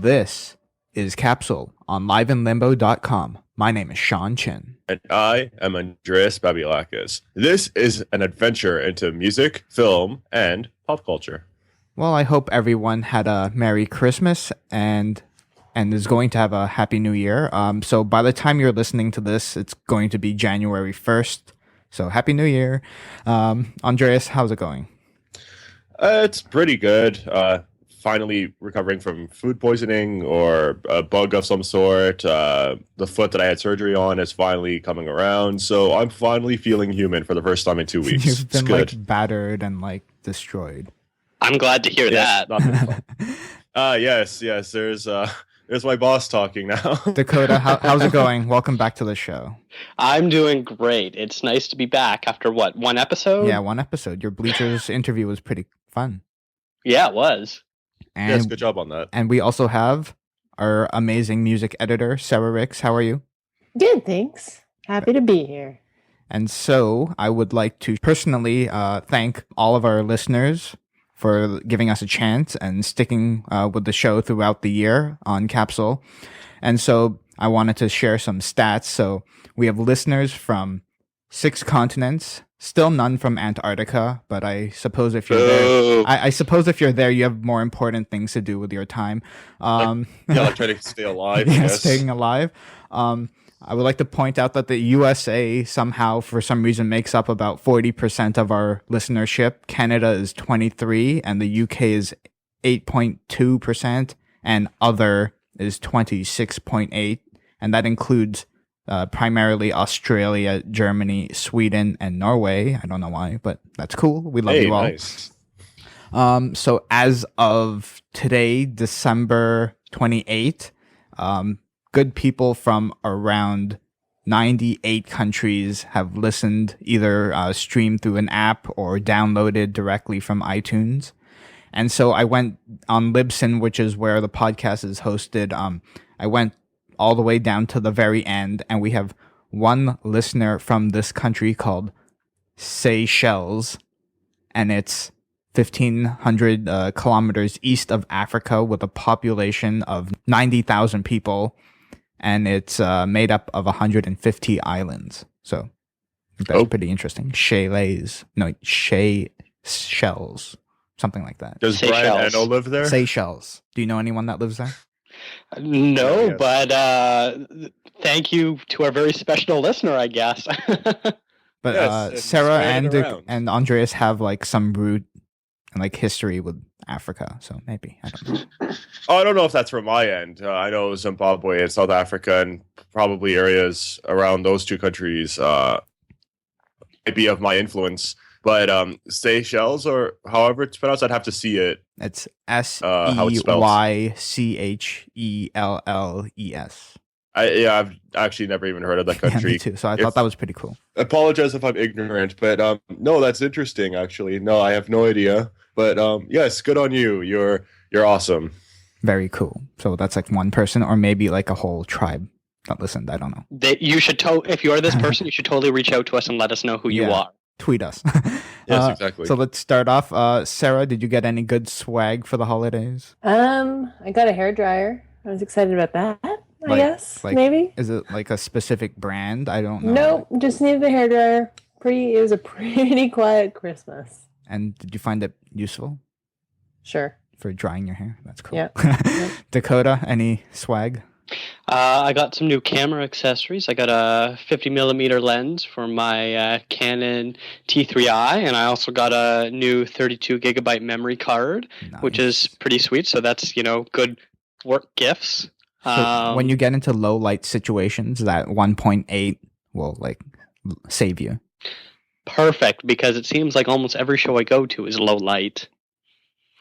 This is Capsule on liveandlimbo.com. My name is Sean Chin. And I am Andreas Babilakis. This is an adventure into music, film, and pop culture. Well, I hope everyone had a Merry Christmas and is going to have a Happy New Year. So by the time you're listening to this, it's going to be January 1st. So Happy New Year. Andreas, how's it going? It's pretty good. Finally recovering from food poisoning or a bug of some sort. The foot that I had surgery on is finally coming around. So I'm finally feeling human for the first time in 2 weeks. You've been like battered and like destroyed. I'm glad to hear that. Yes. There's my boss talking now. Dakota, how's it going? Welcome back to the show. I'm doing great. It's nice to be back after what, one episode? Yeah, one episode. Your Bleachers interview was pretty fun. Yeah, it was. And, yes, good job on that. And we also have our amazing music editor, Sarah Ricks. How are you? Good, thanks. Happy to be here. And so I would like to personally thank all of our listeners for giving us a chance and sticking with the show throughout the year on Capsule. And so I wanted to share some stats. So we have listeners from 6 continents, still none from Antarctica, but I suppose if you're there, I suppose if you're there, you have more important things to do with your time. Like trying to stay alive. Yeah, staying alive. I would like to point out that the USA somehow, for some reason, makes up about 40% of our listenership. Canada is 23%, and the UK is 8.2%, and other is 26.8%, and that includes primarily Australia, Germany, Sweden, and Norway. I don't know why, but that's cool. We love you all. Nice. So as of today, December 28th, good people from around 98 countries have listened, either streamed through an app or downloaded directly from iTunes. And so I went on Libsyn, which is where the podcast is hosted. I went all the way down to the very end, and we have one listener from this country called Seychelles, and it's 1,500 kilometers east of Africa with a population of 90,000 people. And it's made up of 150 islands. So that's pretty interesting. Seychelles, something like that. Does Brian Eno live there? Seychelles. Do you know anyone that lives there? No, yes. But thank you to our very special listener, I guess. But yes, Sarah and Andreas have like some root and like history with Africa, so maybe I don't know. I don't know if that's from my end. I know Zimbabwe and South Africa and probably areas around those two countries might be of my influence. But Seychelles, or however it's pronounced, I'd have to see it. It's Seychelles. I've actually never even heard of that country. Yeah, me too. So I thought that was pretty cool. Apologize if I'm ignorant, but no, that's interesting. Actually, no, I have no idea. But yes, good on you. You're awesome. Very cool. So that's like one person, or maybe like a whole tribe that listened. I don't know. You should if you're this person, you should totally reach out to us and let us know who you are. Tweet us. Yes, exactly. So let's start off. Sarah, did you get any good swag for the holidays? I got a hairdryer. I was excited about that. I guess maybe. Is it like a specific brand? I don't know. Nope, just needed a hairdryer. It was a pretty quiet Christmas. And did you find it useful? Sure. For drying your hair? That's cool. Yep. Dakota, any swag? I got some new camera accessories. I got a 50mm lens for my Canon T3i, and I also got a new 32GB memory card, which is pretty sweet. So that's, good work gifts. So when you get into low light situations, that 1.8 will like save you. Perfect, because it seems like almost every show I go to is low light.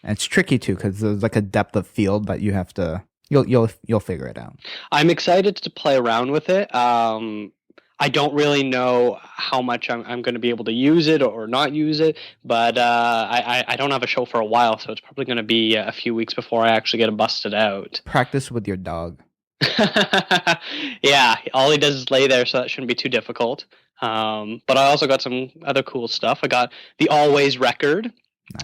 And it's tricky too, because there's like a depth of field that you have to. You'll figure it out. I'm excited to play around with it. I don't really know how much I'm going to be able to use it or not use it, but I don't have a show for a while, so it's probably going to be a few weeks before I actually get it busted out. Practice with your dog. Yeah, all he does is lay there, so that shouldn't be too difficult. But I also got some other cool stuff. I got the Always record,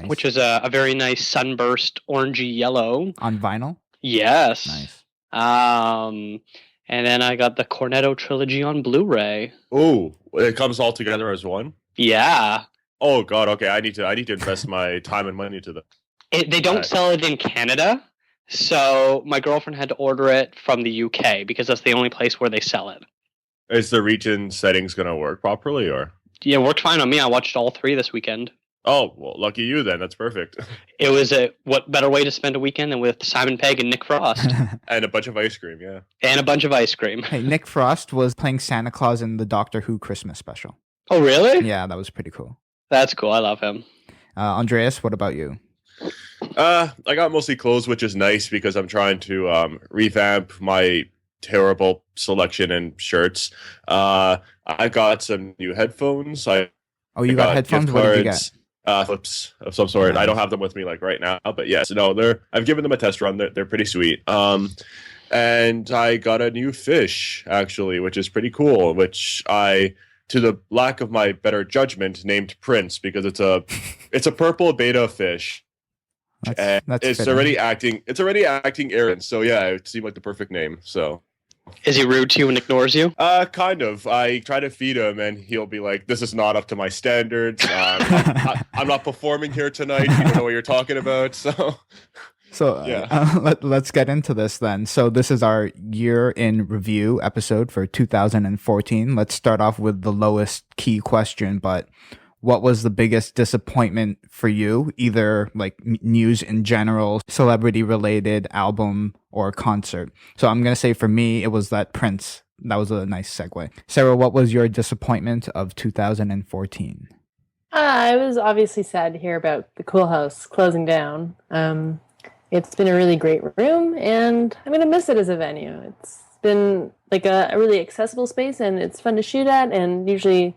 which is a very nice sunburst orangey yellow. On vinyl? Yes. Nice. And then I got the Cornetto trilogy on Blu-ray. Oh, it comes all together as one. Yeah. Oh God, okay. I need to invest my time and money to the. They don't sell it in Canada, so my girlfriend had to order it from the UK because that's the only place where they sell it. Is the region settings gonna work properly, or? Yeah, it worked fine on me. I watched all 3 this weekend. Oh well, lucky you then. That's perfect. It was what better way to spend a weekend than with Simon Pegg and Nick Frost And a bunch of ice cream, yeah. and a bunch of ice cream. Hey, Nick Frost was playing Santa Claus in the Doctor Who Christmas special. Oh, really? Yeah, that was pretty cool. That's cool. I love him. Andreas, what about you? I got mostly clothes, which is nice because I'm trying to revamp my terrible selection in shirts. I got some new headphones. Oh, you got headphones? gift What did you cards, get? flips of some sort. Nice. I don't have them with me like right now, but yes, no, I've given them a test run. They're pretty sweet. And I got a new fish actually, which is pretty cool. Which I, to the lack of my better judgment, named Prince because it's a purple beta fish. And it's fitting. already acting. It's already acting Aaron. So yeah, it seemed like the perfect name. So. Is he rude to you and ignores you? Kind of. I try to feed him, and he'll be like, "This is not up to my standards. I'm not performing here tonight. You don't know what you're talking about." So, yeah. Let's get into this then. So this is our year in review episode for 2014. Let's start off with the lowest key question, but what was the biggest disappointment for you, either like news in general, celebrity related, album, or concert? So I'm going to say for me, it was that Prince. That was a nice segue. Sarah, what was your disappointment of 2014? I was obviously sad to hear about the Cool House closing down. It's been a really great room, and I'm going to miss it as a venue. It's been like a really accessible space, and it's fun to shoot at, and usually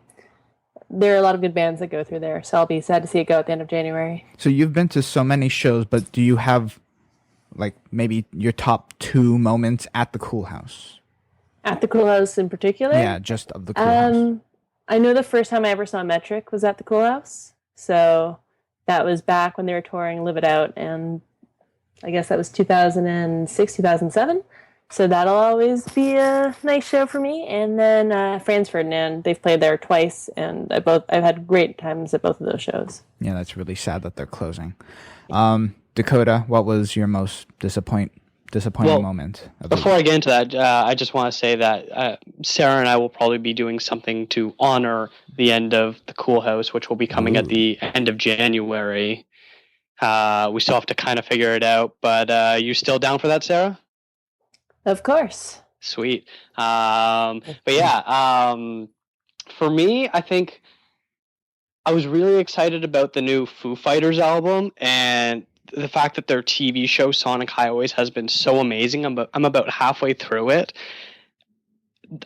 there are a lot of good bands that go through there, so I'll be sad to see it go at the end of January. So you've been to so many shows, but do you have like maybe your top 2 moments at the Cool House? At the Cool House in particular? Yeah, just of the Cool House. I know the first time I ever saw Metric was at the Cool House, so that was back when they were touring Live It Out, and I guess that was 2006, 2007. So that'll always be a nice show for me. And then Franz Ferdinand, they've played there twice, and I've had great times at both of those shows. Yeah, that's really sad that they're closing. Dakota, what was your most disappointing moment? Before I get into that, I just want to say that Sarah and I will probably be doing something to honor the end of the Cool House, which will be coming at the end of January. We still have to kind of figure it out, but you still down for that, Sarah? Of course. Sweet. But yeah, for me, I think I was really excited about the new Foo Fighters album, and the fact that their TV show Sonic Highways has been so amazing. I'm about halfway through it.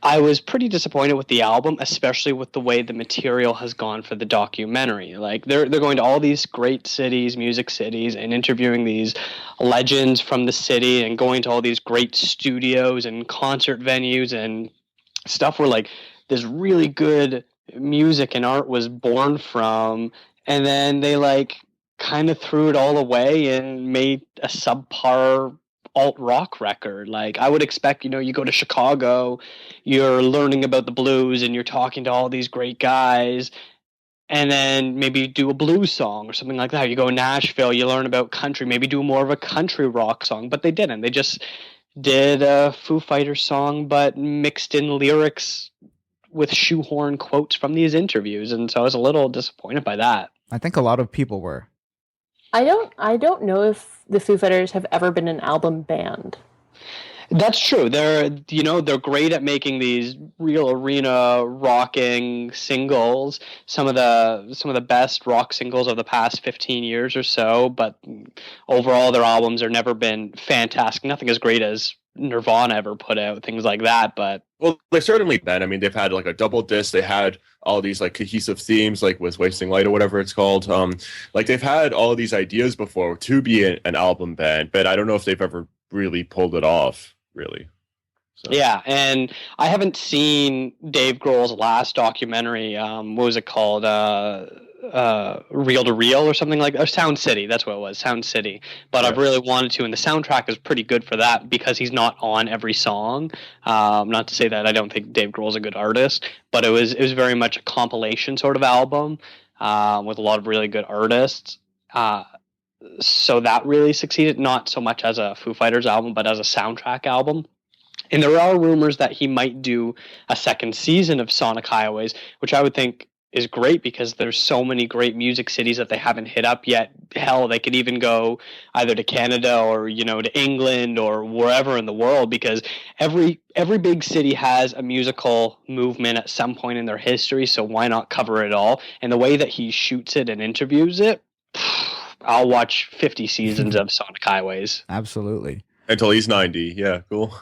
I was pretty disappointed with the album, especially with the way the material has gone for the documentary. Like they're going to all these great cities, music cities, and interviewing these legends from the city, and going to all these great studios and concert venues and stuff where like this really good music and art was born from, and then they like kind of threw it all away and made a subpar alt rock record. Like I would expect, you go to Chicago, you're learning about the blues and you're talking to all these great guys, and then maybe do a blues song or something like that. You go to Nashville, you learn about country, maybe do more of a country rock song, but they didn't. They just did a Foo Fighters song, but mixed in lyrics with shoehorn quotes from these interviews. And so I was a little disappointed by that. I think a lot of people were. I don't know if the Foo Fighters have ever been an album band. That's true. They're great at making these real arena rocking singles. Some of the best rock singles of the past 15 years or so, but overall their albums have never been fantastic. Nothing as great as Nirvana ever put out, things like that, but well, they certainly been. I mean, they've had like a double disc. They had all these like cohesive themes, like with Wasting Light or whatever it's called. Like they've had all these ideas before to be an album band, but I don't know if they've ever really pulled it off. Really. So. Yeah, and I haven't seen Dave Grohl's last documentary. What was it called? Reel to Reel or something like that. Or Sound City, that's what it was, Sound City. But I've really wanted to, and the soundtrack is pretty good for that because he's not on every song. Not to say that I don't think Dave Grohl's a good artist, but it was very much a compilation sort of album with a lot of really good artists. So that really succeeded, not so much as a Foo Fighters album, but as a soundtrack album. And there are rumors that he might do a second season of Sonic Highways, which I would think is great because there's so many great music cities that they haven't hit up yet. Hell, they could even go either to Canada or, to England or wherever in the world, because every big city has a musical movement at some point in their history, so why not cover it all? And the way that he shoots it and interviews it, I'll watch 50 seasons of Sonic Highways. Absolutely. Until he's 90. Yeah, cool.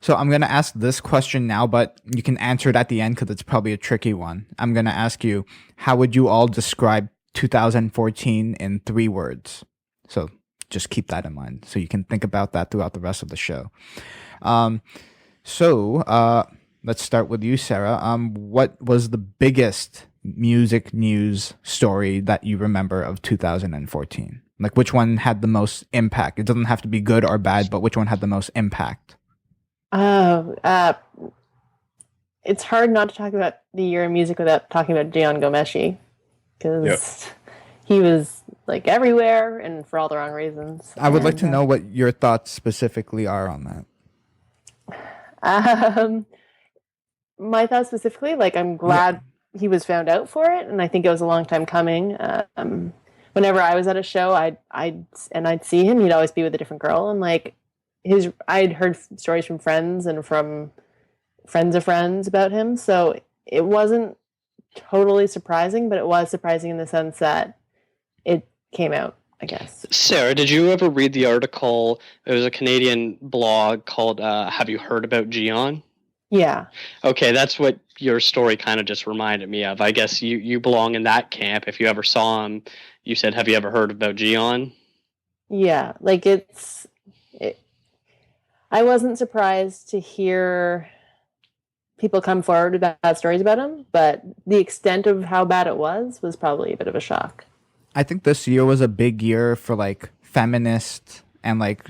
So I'm going to ask this question now, but you can answer it at the end because it's probably a tricky one. I'm going to ask you, how would you all describe 2014 in 3 words? So just keep that in mind so you can think about that throughout the rest of the show. Let's start with you, Sarah. What was the biggest music news story that you remember of 2014? Like, which one had the most impact? It doesn't have to be good or bad, but which one had the most impact? It's hard not to talk about the year of music without talking about Gian Gomeshi, because he was like everywhere and for all the wrong reasons. I would like to know what your thoughts specifically are on that. My thoughts specifically, like, I'm glad he was found out for it, and I think it was a long time coming. Whenever I was at a show, I'd see him, he'd always be with a different girl, and like I'd heard stories from friends and from friends of friends about him, so it wasn't totally surprising, but it was surprising in the sense that it came out, I guess. Sarah, did you ever read the article? It was a Canadian blog called Have You Heard About Gian? Yeah. Okay, that's what your story kind of just reminded me of. I guess you belong in that camp. If you ever saw him, you said, have you ever heard about Gian? Yeah, like I wasn't surprised to hear people come forward with bad stories about him, but the extent of how bad it was probably a bit of a shock. I think this year was a big year for like feminist and like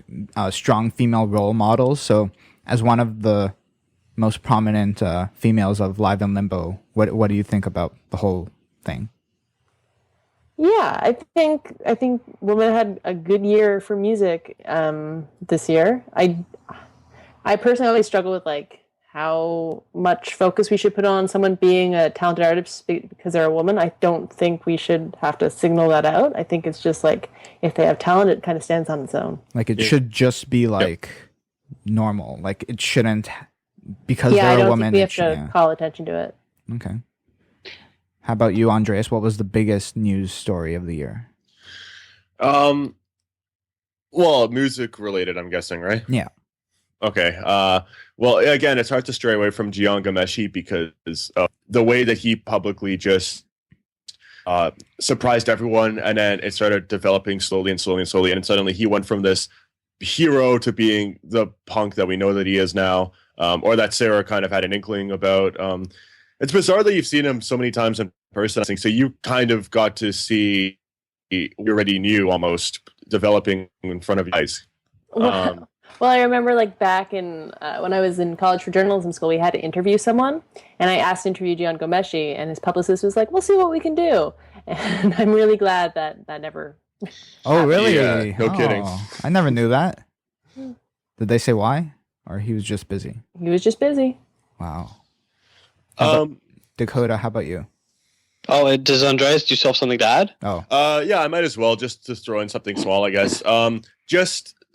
strong female role models. So as one of the most prominent females of Live in Limbo, what do you think about the whole thing? Yeah, I think women had a good year for music this year. I personally always struggle with like how much focus we should put on someone being a talented artist because they're a woman. I don't think we should have to signal that out. I think it's just like if they have talent, it kind of stands on its own. Like it should just be like normal. Like it shouldn't, because they're a woman. Think we have to call attention to it. Okay. How about you, Andreas? What was the biggest news story of the year? Well, music related, I'm guessing, right? Yeah. Okay. Well, again, it's hard to stray away from Gian Gomeshi because the way that he publicly just surprised everyone, and then it started developing slowly, and suddenly he went from this hero to being the punk that we know that he is now, or that Sarah kind of had an inkling about. It's bizarre that you've seen him so many times in person, so you kind of got to see you already knew almost developing in front of you guys. Well, I remember like back in when I was in college for journalism school, we had to interview someone, and I asked to interview Gian Gomeshi, and his publicist was like, "We'll see what we can do." And I'm really glad that never. Oh, really? Yeah, no kidding. I never knew that. Did they say why, or he was just busy? He was just busy. Wow. Dakota, how about you? Oh, does Andreas, do you still have something to add? Oh. Yeah, I might as well just to throw in something small, I guess.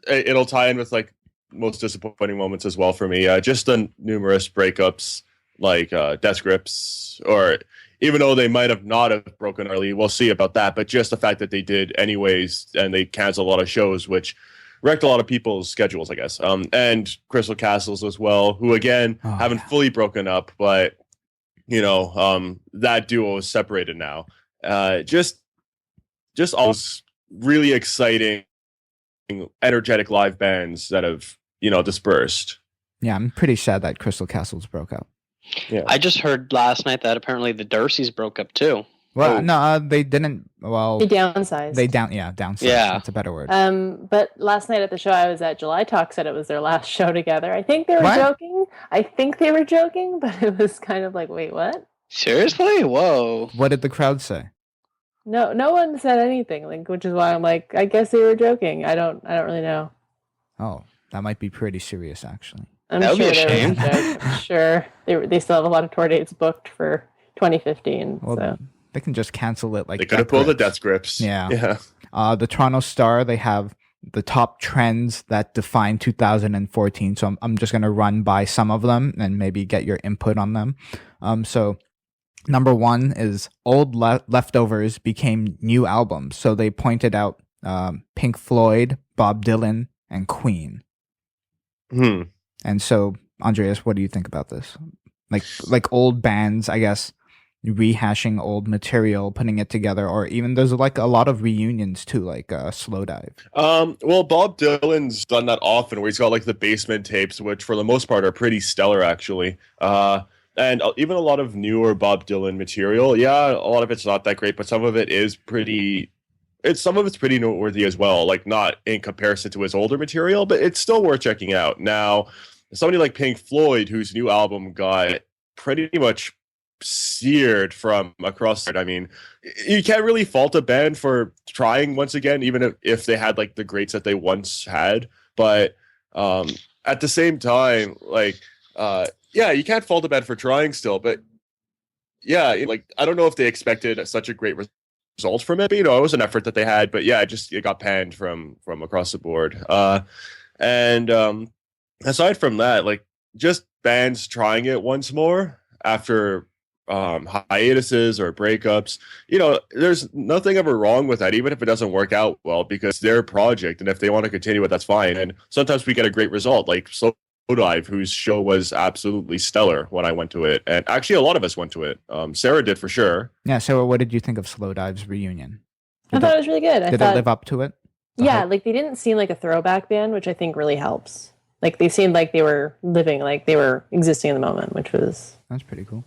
It'll tie in with like most disappointing moments as well for me. Just the numerous breakups, like death grips, or even though they might have not have broken early, we'll see about that. But just the fact that they did anyways, and they canceled a lot of shows, which wrecked a lot of people's schedules, I guess. And Crystal Castles as well, who again haven't fully broken up, but that duo is separated now. Just all those really exciting, energetic live bands that have dispersed. Yeah, I'm pretty sad that Crystal Castles broke up. Yeah. I just heard last night that apparently the Darcys broke up too. Well, Oh. no, they didn't. Well, They downsized. downsized. Yeah. That's a better word. But last night at the show I was at, July Talk said it was their last show together. I think they were What? joking. But it was kind of like, wait, what? Seriously? Whoa. What did the crowd say? No one said anything, like, which is why I'm like, I guess they were joking. I don't really know. Oh, that might be pretty serious, actually. I'm That would sure be a they were shame. joking. I'm sure they still have a lot of tour dates booked for 2015. Well, So they can just cancel it like They could have pulled the grips. death grips. Yeah. Yeah. The Toronto Star, they have the top trends that define 2014. So I'm just going to run by some of them and maybe get your input on them. So number one is old leftovers became new albums. So they pointed out Pink Floyd, Bob Dylan, and Queen. And so, Andreas, what do you think about this? Like old bands, I guess, rehashing old material, putting it together, or even there's like a lot of reunions too, like Slow Dive. Well, Bob Dylan's done that often, where he's got like the basement tapes, which for the most part are pretty stellar, actually. And even a lot of newer Bob Dylan material. Yeah, a lot of it's not that great, but some of it is pretty. Some of it's pretty noteworthy as well. Like not in comparison to his older material, but it's still worth checking out. Now, somebody like Pink Floyd, whose new album got pretty much seared from across it. I mean, you can't really fault a band for trying once again, even if they had like the greats that they once had. But at the same time, like, yeah, you can't fault a band for trying still. But yeah, like I don't know if they expected such a great result from it. But, it was an effort that they had. But yeah, it got panned from across the board. And aside from that, like just bands trying it once more after hiatuses or breakups, there's nothing ever wrong with that, even if it doesn't work out well, because their project, and if they want to continue it, that's fine. And sometimes we get a great result, like Slow Dive, whose show was absolutely stellar when I went to it, and actually a lot of us went to it. Sarah did for sure. Yeah. So, what did you think of Slow Dive's reunion? I thought it was really good. Did it live up to it? Yeah, like they didn't seem like a throwback band, which I think really helps. Like they seemed like they were living, like they were existing in the moment, which was That's pretty cool.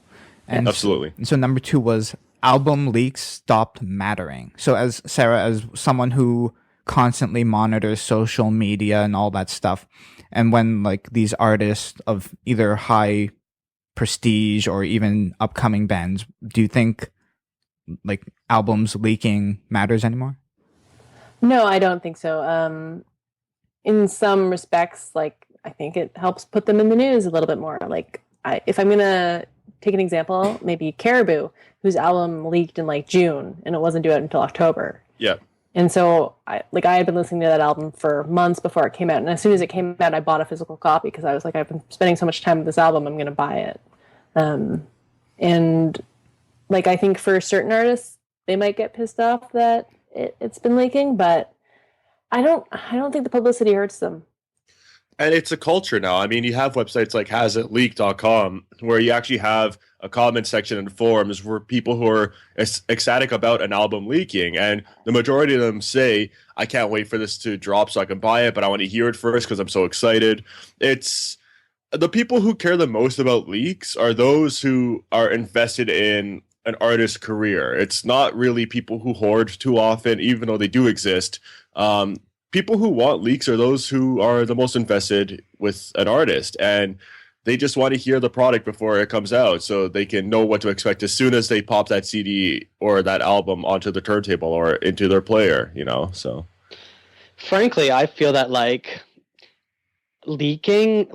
And Absolutely. So number two was album leaks stopped mattering. So as Sarah, as someone who constantly monitors social media and all that stuff, and when like these artists of either high prestige or even upcoming bands, do you think like albums leaking matters anymore? No, I don't think so. In some respects, like I think it helps put them in the news a little bit more. Like if I'm gonna take an example, maybe Caribou, whose album leaked in like June and it wasn't due out until October. Yeah. And so I had been listening to that album for months before it came out. And as soon as it came out, I bought a physical copy because I was like, I've been spending so much time with this album, I'm going to buy it. And like, I think for certain artists, they might get pissed off that it's been leaking, but I don't think the publicity hurts them. And it's a culture now. I mean, you have websites like hasitleaked.com where you actually have a comment section and forums where people who are ecstatic about an album leaking, and the majority of them say, I can't wait for this to drop so I can buy it, but I want to hear it first because I'm so excited. It's the people who care the most about leaks are those who are invested in an artist's career. It's not really people who hoard too often, even though they do exist. People who want leaks are those who are the most invested with an artist, and they just want to hear the product before it comes out so they can know what to expect as soon as they pop that CD or that album onto the turntable or into their player, so. Frankly, I feel that like listening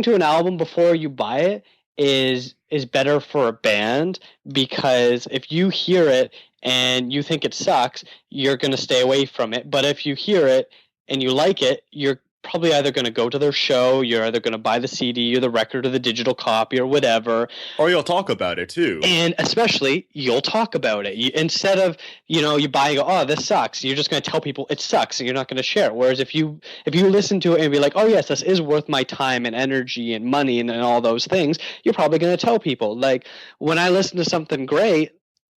to an album before you buy it is better for a band, because if you hear it and you think it sucks, you're going to stay away from it. But if you hear it and you like it, you're probably either going to go to their show, you're either going to buy the CD or the record or the digital copy or whatever. Or you'll talk about it too. And especially, you'll talk about it. Instead of, you buy and go, oh, this sucks. You're just going to tell people it sucks and you're not going to share it. Whereas if you listen to it and be like, oh, yes, this is worth my time and energy and money and all those things, you're probably going to tell people. Like, when I listen to something great,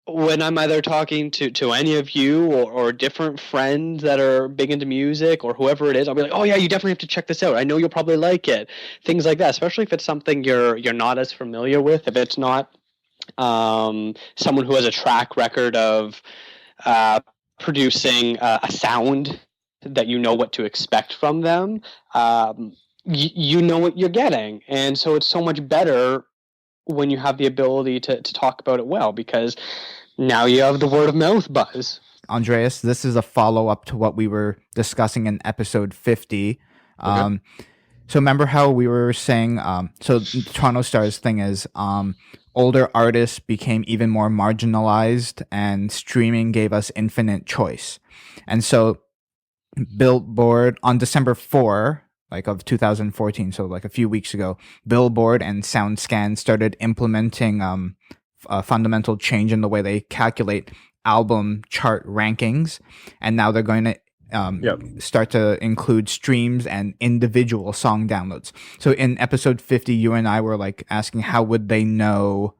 when I'm either talking to any of you or different friends that are big into music or whoever it is, I'll be like, oh yeah, you definitely have to check this out. I know you'll probably like it. Things like that, especially if it's something you're not as familiar with. If it's not someone who has a track record of uh, producing a sound that you know what to expect from them, you know what you're getting. And so it's so much better when you have the ability to talk about it well, because now you have the word of mouth buzz. Andreas, this is a follow-up to what we were discussing in episode 50. Okay. So remember how we were saying, so Toronto Star's thing is, older artists became even more marginalized and streaming gave us infinite choice. And so Billboard on December 4, like of 2014, so like a few weeks ago, Billboard and SoundScan started implementing a fundamental change in the way they calculate album chart rankings, and now they're going to start to include streams and individual song downloads. So in episode 50, you and I were like asking how would they know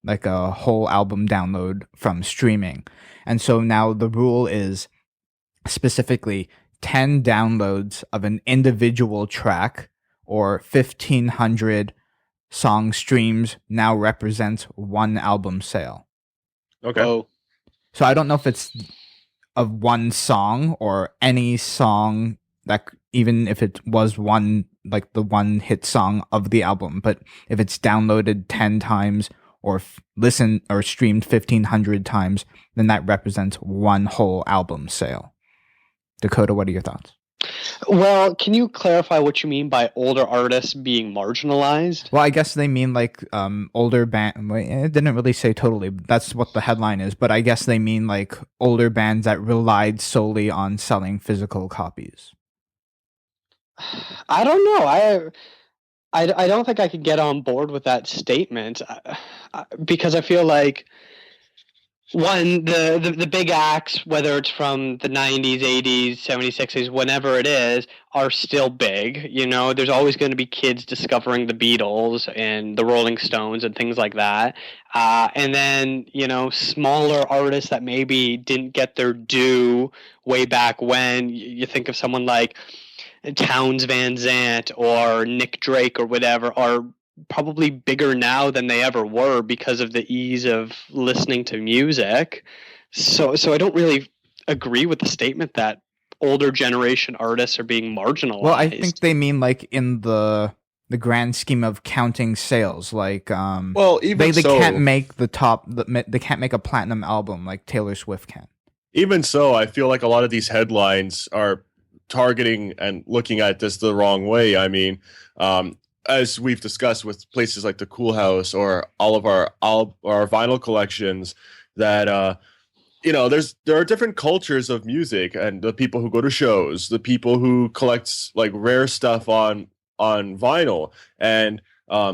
like a whole album download from streaming. And so now the rule is specifically 10 downloads of an individual track or 1,500 song streams now represents one album sale. Okay. Oh, So I don't know if it's of one song or any song, that even if it was one, like the one hit song of the album, but if it's downloaded 10 times or listened or streamed 1,500 times, then that represents one whole album sale. Dakota, what are your thoughts? well, can you clarify what you mean by older artists being marginalized? Well, I guess they mean like older band. It didn't really say totally. That's what the headline is, but I guess they mean like older bands that relied solely on selling physical copies. I don't know. I don't think I could get on board with that statement, because I feel like, one, the big acts, whether it's from the 90s, 80s, 70s, 60s, whenever it is, are still big. You know, there's always going to be kids discovering the Beatles and the Rolling Stones and things like that. And then, you know, smaller artists that maybe didn't get their due way back when. You think of someone like Townes Van Zandt or Nick Drake or whatever, are probably bigger now than they ever were because of the ease of listening to music. So I don't really agree with the statement that older generation artists are being marginalized. Well, I think they mean like in the grand scheme of counting sales, like Well, even they so, can't make the top. They can't make a platinum album like Taylor Swift can. even so, I feel like a lot of these headlines are targeting and looking at this the wrong way. I mean, as we've discussed with places like the Cool House or all of our vinyl collections, that there are different cultures of music, and the people who go to shows, the people who collect like rare stuff on vinyl, and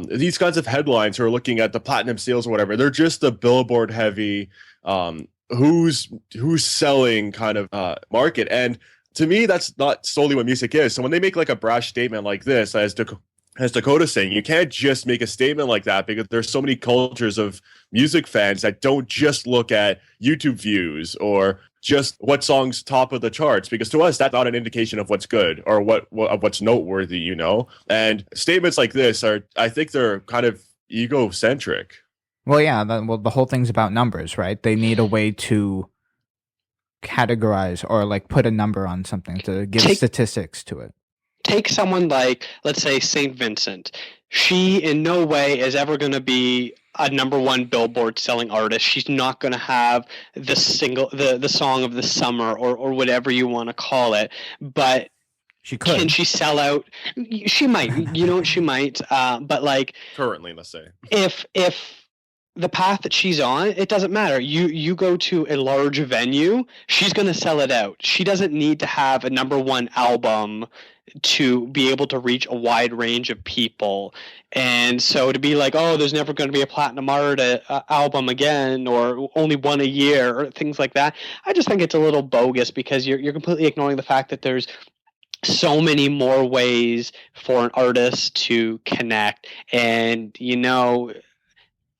these kinds of headlines who are looking at the platinum sales or whatever, they're just the Billboard heavy who's selling kind of market. And to me, that's not solely what music is. So when they make like a brash statement like this, as Dakota's saying, you can't just make a statement like that, because there's so many cultures of music fans that don't just look at YouTube views or just what song's top of the charts, because to us, that's not an indication of what's good or what's noteworthy, you know? And statements like this I think they're kind of egocentric. Well, yeah. The whole thing's about numbers, right? They need a way to categorize or like put a number on something to give statistics to it. Take someone like, let's say, St. Vincent. She in no way is ever going to be a number one Billboard selling artist. She's not going to have the song of the summer or whatever you want to call it. But she could. Can she sell out? She might. You know, she might. But like currently, let's say, if the path that she's on, it doesn't matter. You go to a large venue, she's going to sell it out. She doesn't need to have a number one album to be able to reach a wide range of people. And so to be like, oh, there's never going to be a platinum album again, or only one a year, or things like that, I just think it's a little bogus, because you're completely ignoring the fact that there's so many more ways for an artist to connect. And, you know,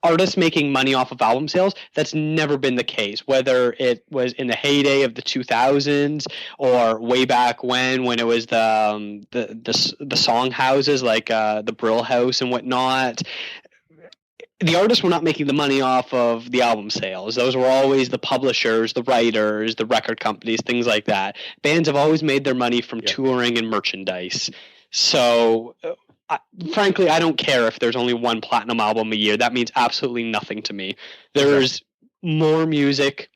artists making money off of album sales. That's never been the case, whether it was in the heyday of the 2000s or way back when it was the song houses like the Brill House and whatnot. The artists were not making the money off of the album sales. Those were always the publishers, the writers, the record companies, things like that. Bands have always made their money from touring and merchandise. So frankly, I don't care if there's only one platinum album a year. That means absolutely nothing to me. There's more music,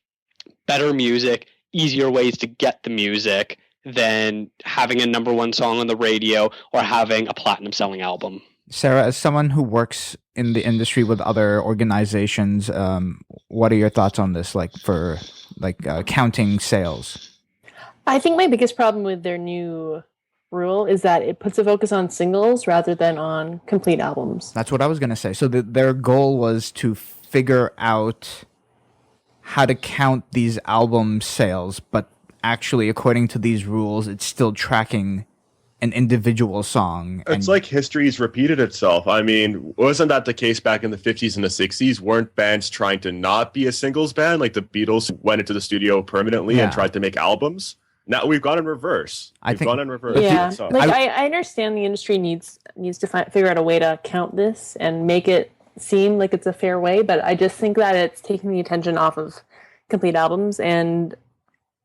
better music, easier ways to get the music than having a number one song on the radio or having a platinum selling album. Sarah, as someone who works in the industry with other organizations, what are your thoughts on this? Like for counting sales? I think my biggest problem with their new rule is that it puts a focus on singles rather than on complete albums. That's what I was going to say. So their goal was to figure out how to count these album sales, but actually, according to these rules, it's still tracking an individual song. It's like history's repeated itself. I mean, wasn't that the case back in the 50s and the 60s? Weren't bands trying to not be a singles band? Like the Beatles went into the studio permanently and tried to make albums. Now we've gone in reverse. Yeah, like I understand the industry needs to figure out a way to count this and make it seem like it's a fair way, but I just think that it's taking the attention off of complete albums, and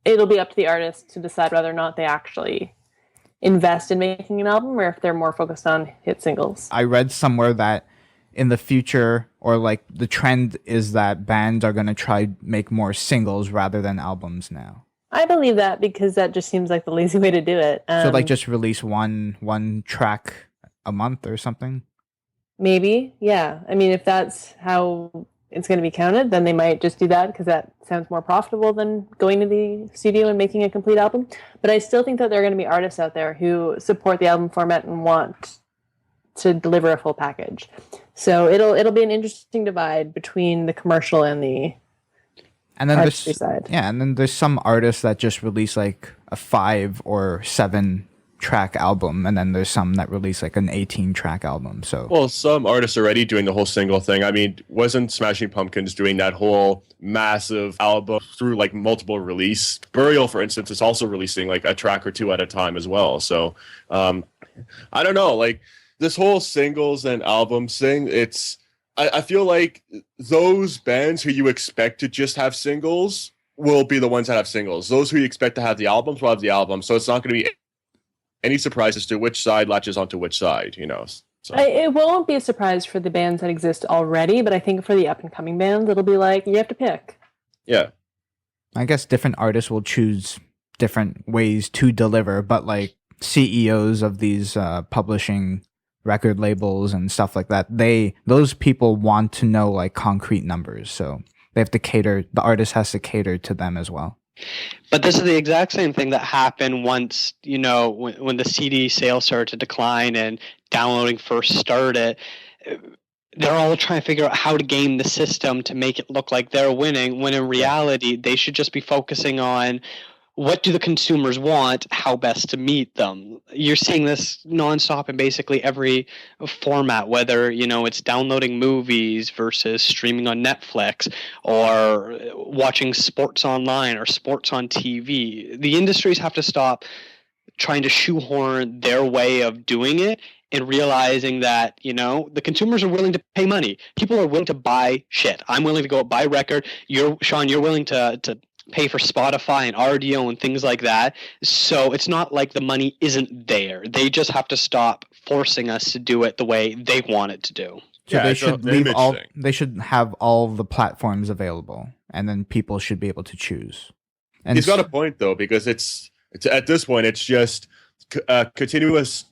it'll be up to the artist to decide whether or not they actually invest in making an album or if they're more focused on hit singles. I read somewhere that in the future, or like the trend is that bands are going to try make more singles rather than albums now. I believe that because that just seems like the lazy way to do it. So like just release one track a month or something? Maybe, yeah. I mean, if that's how it's going to be counted, then they might just do that because that sounds more profitable than going to the studio and making a complete album. But I still think that there are going to be artists out there who support the album format and want to deliver a full package. So it'll be an interesting divide between the commercial and the artistry side. Yeah, and then there's some artists that just release like a 5 or 7 track album, and then there's some that release like an 18 track album. So well, some artists are already doing the whole single thing. I mean, wasn't Smashing Pumpkins doing that whole massive album through like multiple release? Burial, for instance, is also releasing like a track or two at a time as well. So I don't know, like this whole singles and albums thing, I feel like those bands who you expect to just have singles will be the ones that have singles. Those who you expect to have the albums will have the album. So it's not going to be any surprise as to which side latches onto which side, you know. So. It won't be a surprise for the bands that exist already, but I think for the up-and-coming bands, it'll be like, you have to pick. Yeah. I guess different artists will choose different ways to deliver, but like CEOs of these publishing record labels and stuff like that, those people want to know like concrete numbers, so they have to cater, the artist has to cater to them as well. But this is the exact same thing that happened once, you know, when the CD sales started to decline and downloading first started. They're all trying to figure out how to game the system to make it look like they're winning, when in reality they should just be focusing on what do the consumers want, how best to meet them. You're seeing this nonstop in basically every format, whether, you know, it's downloading movies versus streaming on Netflix or watching sports online or sports on TV. The industries have to stop trying to shoehorn their way of doing it and realizing that, you know, the consumers are willing to pay money. People are willing to buy shit. I'm willing to go buy a record. Sean, you're willing to pay for Spotify and RDO and things like that. So it's not like the money isn't there. They just have to stop forcing us to do it the way they want it to do. So they should have all the platforms available, and then people should be able to choose. And he's got a point though, because it's at this point it's just continuous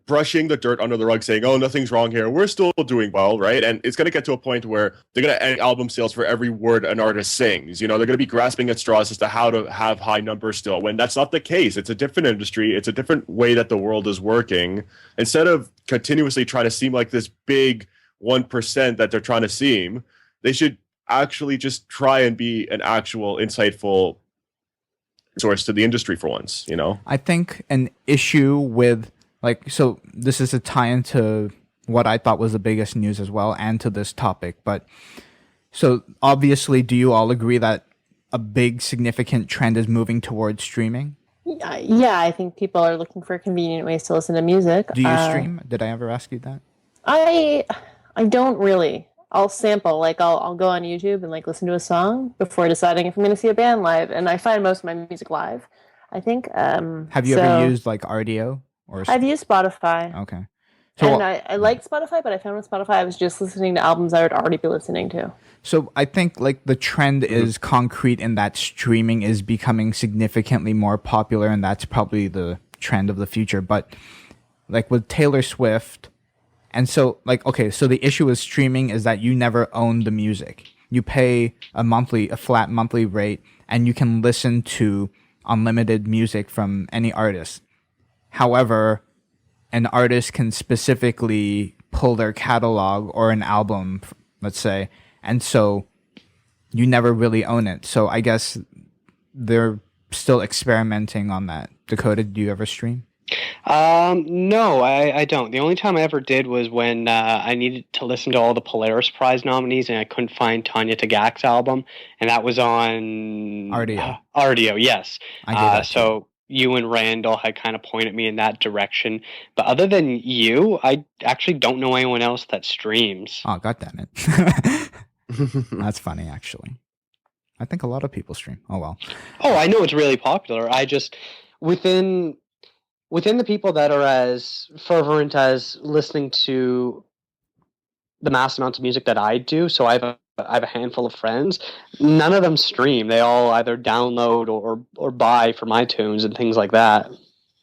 brushing the dirt under the rug, saying, oh, nothing's wrong here, we're still doing well, right? And it's going to get to a point where they're going to end album sales for every word an artist sings. You know, they're going to be grasping at straws as to how to have high numbers still, when that's not the case. It's a different industry. It's a different way that the world is working. Instead of continuously trying to seem like this big 1% that they're trying to seem, they should actually just try and be an actual insightful source to the industry for once, you know? I think an issue with, like, so this is a tie into what I thought was the biggest news as well, and to this topic. But so obviously, do you all agree that a big significant trend is moving towards streaming? Yeah, I think people are looking for convenient ways to listen to music. Do you stream? Did I ever ask you that? I don't really. I'll sample, like I'll go on YouTube and like listen to a song before deciding if I'm going to see a band live, and I find most of my music live. I think. Have you ever used like RDO or? I've used Spotify. Okay. So, and I liked Spotify, but I found with Spotify I was just listening to albums I would already be listening to. So I think like the trend is concrete in that streaming is becoming significantly more popular, and that's probably the trend of the future. But like with Taylor Swift, and so like, okay, so the issue with streaming is that you never own the music. You pay a flat monthly rate, and you can listen to unlimited music from any artist. However, an artist can specifically pull their catalog or an album, let's say, and so you never really own it. So I guess they're still experimenting on that. Dakota, do you ever stream? No, I don't. The only time I ever did was when I needed to listen to all the Polaris Prize nominees, and I couldn't find Tanya Tagaq's album, and that was on RDO. RDO, yes. I do that so too. You and Randall had kind of pointed me in that direction. But other than you, I actually don't know anyone else that streams. Oh, God damn it. That's funny, actually. I think a lot of people stream. Oh, well. Oh, I know it's really popular. I just, within the people that are as fervent as listening to the mass amounts of music that I do, so I have a handful of friends. None of them stream. They all either download or buy from iTunes and things like that.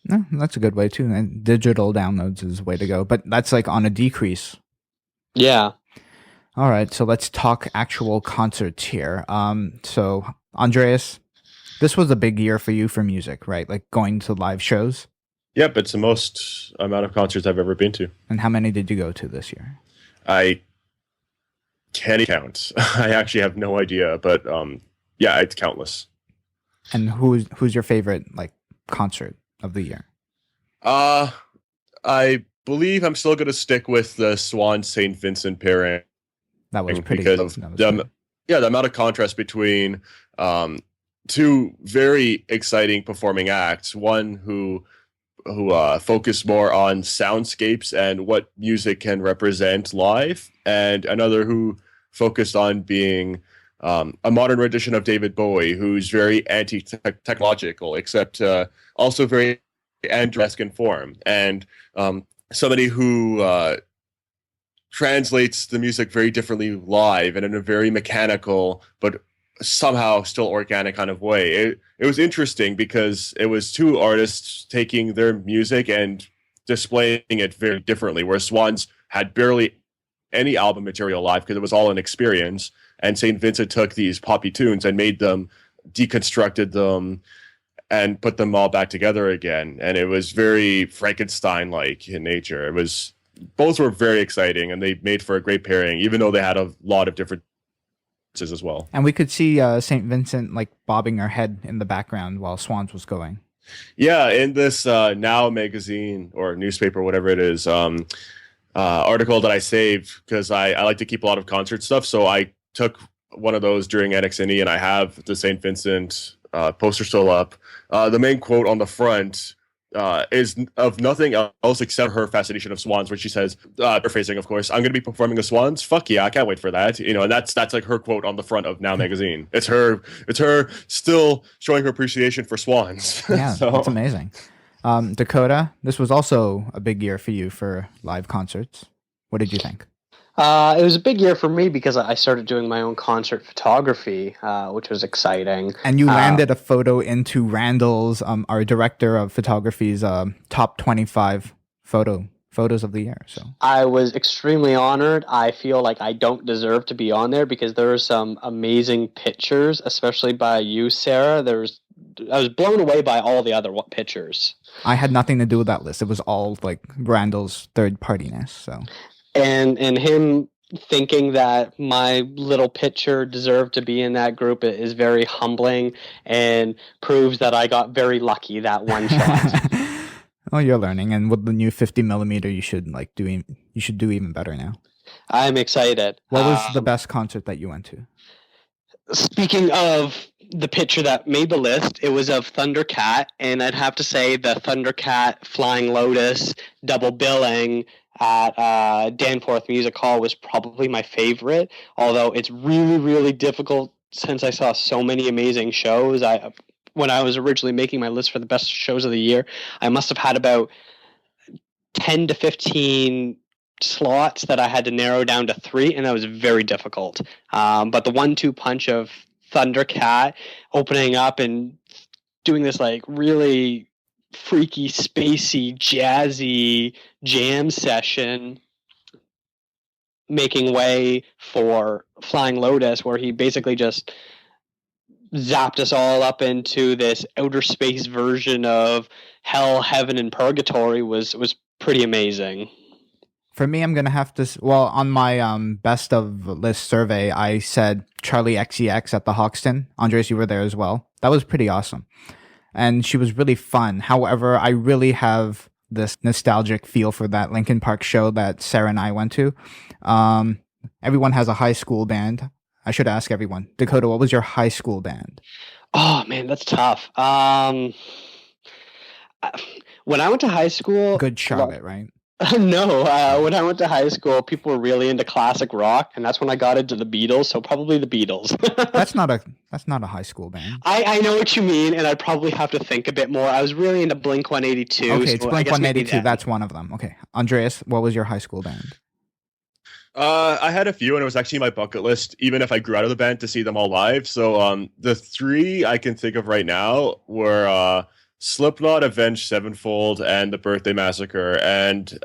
No, that's a good way too. And digital downloads is the way to go, but that's like on a decrease. Yeah. All right, so let's talk actual concerts here. So Andreas, this was a big year for you for music, right? Like going to live shows. Yep, it's the most amount of concerts I've ever been to. And how many did you go to this year? I can't count. I actually have no idea, but yeah, it's countless. And who's your favorite like concert of the year? I believe I'm still going to stick with the Swan St. Vincent pairing. That was pretty because good. The amount of contrast between two very exciting performing acts. One who focused more on soundscapes and what music can represent live, and another who focused on being a modern rendition of David Bowie, who's very anti-technological, except also very Andresque in form, and somebody who translates the music very differently live and in a very mechanical but somehow still organic kind of way. It was interesting because it was two artists taking their music and displaying it very differently, where Swans had barely any album material live because it was all an experience, and St. Vincent took these poppy tunes and made them, deconstructed them, and put them all back together again. And it was very Frankenstein-like in nature. Both were very exciting, and they made for a great pairing, even though they had a lot of different as well. And we could see St. Vincent like bobbing her head in the background while Swans was going. Yeah, in this Now magazine or newspaper, whatever it is, article that I saved, because I like to keep a lot of concert stuff, so I took one of those during NXNE, and I have the St. Vincent poster still up. The main quote on the front is of nothing else except her fascination of swans, where she says, paraphrasing, of course, "I'm going to be performing the swans. Fuck yeah, I can't wait for that." And that's like her quote on the front of Now magazine. It's her still showing her appreciation for swans. Yeah, that's amazing. Dakota, this was also a big year for you for live concerts. What did you think? It was a big year for me because I started doing my own concert photography, which was exciting. And you landed a photo into Randall's, our director of photography's top 25 photos of the year. So I was extremely honored. I feel like I don't deserve to be on there because there are some amazing pictures, especially by you, Sarah. I was blown away by all the other pictures. I had nothing to do with that list. It was all like Randall's third partiness. So. And him thinking that my little picture deserved to be in that group is very humbling and proves that I got very lucky that one shot. Oh, you're learning, and with the new 50 millimeter, you should do even better now. I'm excited. What was the best concert that you went to? Speaking of the picture that made the list, it was of Thundercat, and I'd have to say the Thundercat Flying Lotus double billing at Danforth Music Hall was probably my favorite, although it's really, really difficult since I saw so many amazing shows. When I was originally making my list for the best shows of the year, I must have had about 10 to 15 slots that I had to narrow down to 3, and that was very difficult. But the 1-2 punch of Thundercat opening up and doing this like really freaky, spacey, jazzy jam session, making way for Flying Lotus, where he basically just zapped us all up into this outer space version of hell, heaven, and purgatory was pretty amazing. For me, I'm going to have to... Well, on my best of list survey, I said Charlie XCX at the Hoxton. Andres, you were there as well. That was pretty awesome. And she was really fun. However, I really have this nostalgic feel for that Linkin Park show that Sarah and I went to. Everyone has a high school band. I should ask everyone. Dakota, what was your high school band? Oh, man, that's tough. When I went to high school... Good Charlotte, right? No, when I went to high school, people were really into classic rock, and that's when I got into the Beatles, so probably the Beatles. That's not a high school band. I know what you mean, and I'd probably have to think a bit more. I was really into Blink-182. Okay, it's Blink-182. That's one of them. Okay. Andreas, what was your high school band? I had a few, and it was actually my bucket list, even if I grew out of the band, to see them all live. So the 3 I can think of right now were Slipknot, Avenged Sevenfold, and the Birthday Massacre. And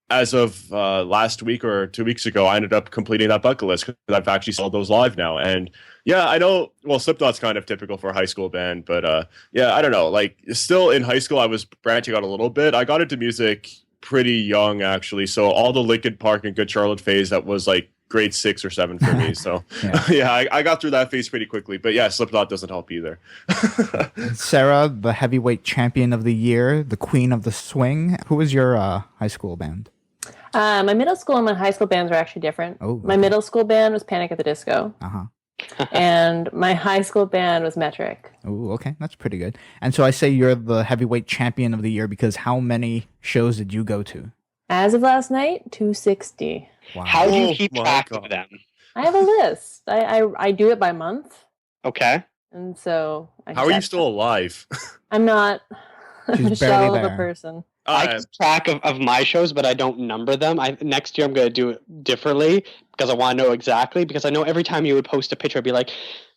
as of last week or 2 weeks ago, I ended up completing that bucket list because I've actually saw those live now. And yeah, I know, well, Slipknot's kind of typical for a high school band, but yeah, I don't know. Like, still in high school, I was branching out a little bit. I got into music pretty young, actually. So all the Linkin Park and Good Charlotte phase, that was like grade 6 or 7 for me. So yeah, I got through that phase pretty quickly. But yeah, Slipknot doesn't help either. Sarah, the heavyweight champion of the year, the queen of the swing. Who was your high school band? My middle school and my high school bands were actually different. Oh, okay. My middle school band was Panic at the Disco. Uh-huh. And my high school band was Metric. Oh, okay. That's pretty good. And so I say you're the heavyweight champion of the year because how many shows did you go to? As of last night, 260. Wow. How do you keep track of them? I have a list. I do it by month. Okay. And so... How are you still alive? I'm not She's a shell barely of a there. person. I keep track of my shows, but I don't number them. Next year I'm going to do it differently because I want to know exactly. Because I know every time you would post a picture, I'd be like,